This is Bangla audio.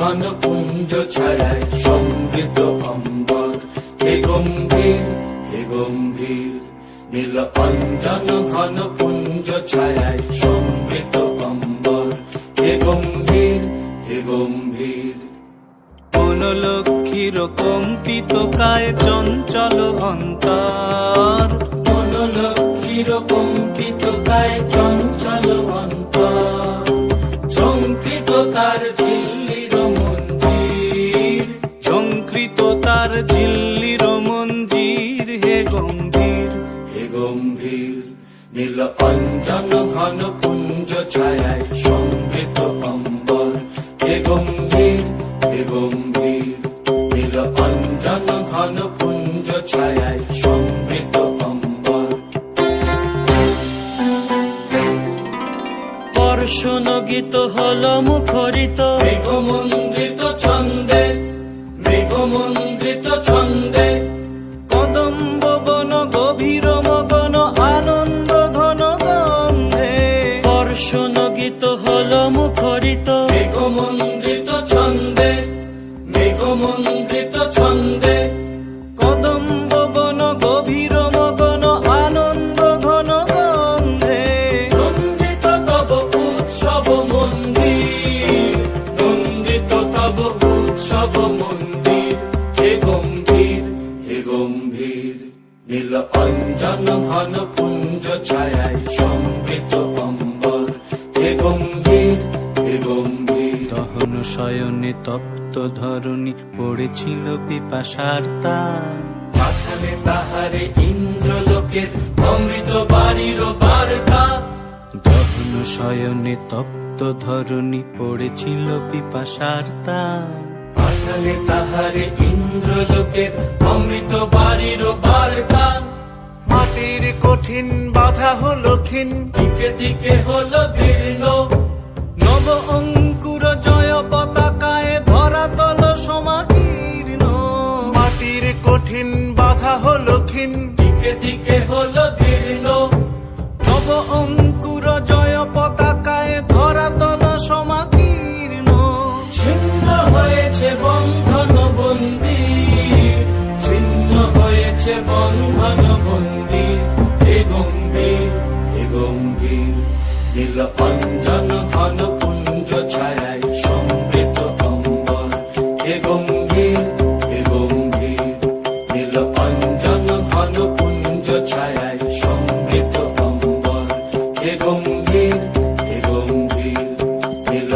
ঘন পুঞ্জ ছায়ায় সমৃদ্ধ অম্বর, হে গম্ভীর হে গম্ভীর। নীল অঞ্জন ঘন পুঞ্জ ছায়ায় সমৃদ্ধ অম্বর, হে গম্ভীর হে গম্ভীর। মনোলক্ষীর কম্পিত কায় চঞ্চল অন্তর, মনোলক্ষীর কম্পিত কায় চঞ্চল অন্তর। ঝঙ্কৃত তার ঝিল্লির মঞ্জির, ঝঙ্কৃত তার ঝিল্লির মঞ্জির, হে গম্ভীর হে গম্ভীর। নীল অঞ্জন ঘন পুঞ্জ ছায়ায় সমৃদ্ধ অম্বর, হে গম্ভীর হে গম্ভীর। নীল অঞ্জন ঘন পুঞ্জ ছায়ায় সমৃদ্ধ অম্বর। বর্ষণ গীত হল মুখরিত, মেঘমন্দ্রিত ছন্দে, মেঘমন্দ্রিত ছন্দে। কদম্ব বন গভীর মগন আনন্দ ঘন গন্ধে। বর্ষণ গীত হল মুখরিত, মেঘমন্দ্রিত ছন্দে, মেঘমন্দ্রিত ছন্দে। কদম্ব বন গভীর মগন আনন্দ ঘন গন্ধে। নন্দিত তব উৎসব মন্দির, নন্দিত তব উৎসব মন্দির, হে গম্ভীর হে গম্ভীর। নীল অঞ্জন ঘন পুঞ্জ ছায়ায় সমৃদ্ধ অম্বর, হে গম্ভীর হে গম্ভীর। দহন শয়নে তপ্ত ধরণী পড়েছিল পিপাসার তার। পাঠালে তাহারে ইন্দ্রলোকের অমৃত বাড়ির বার্তা। দহন শয়নে তপ্ত ধরণী পড়েছিল পিপাসার তার। পাঠালে তাহারে ইন্দ্রলোকের অমৃত বাড়ির বার্তা। মাটির কঠিন বাধা হলো ক্ষীণ, দিকে দিকে হলো দীর্ণ, নব অঙ্কুর জয় পতাকায় ধরাতল সমাকীর্ণ। মাটির কঠিন বাধা হলো ক্ষীণ, দিকে দিকে হলো দীর্ণ। নব অঙ্কুর জয় পতাকায় ধরাতল সমাকীর্ণ। ছিন্ন হয়েছে বন্ধন বন্দির, ছিন্ন হয়েছে বন্ধন বন্দির, হে গম্ভীর হে গম্ভীর। নীল অঞ্জন ঘন পুঞ্জ ছায়ায় সমৃদ্ধ অম্বর, হে গম্ভীর হে গম্ভীর। নীল অঞ্জন ঘন পুঞ্জ ছায়ায় সমৃদ্ধ অম্বর, হে গম্ভীর হে গম্ভীর। নীল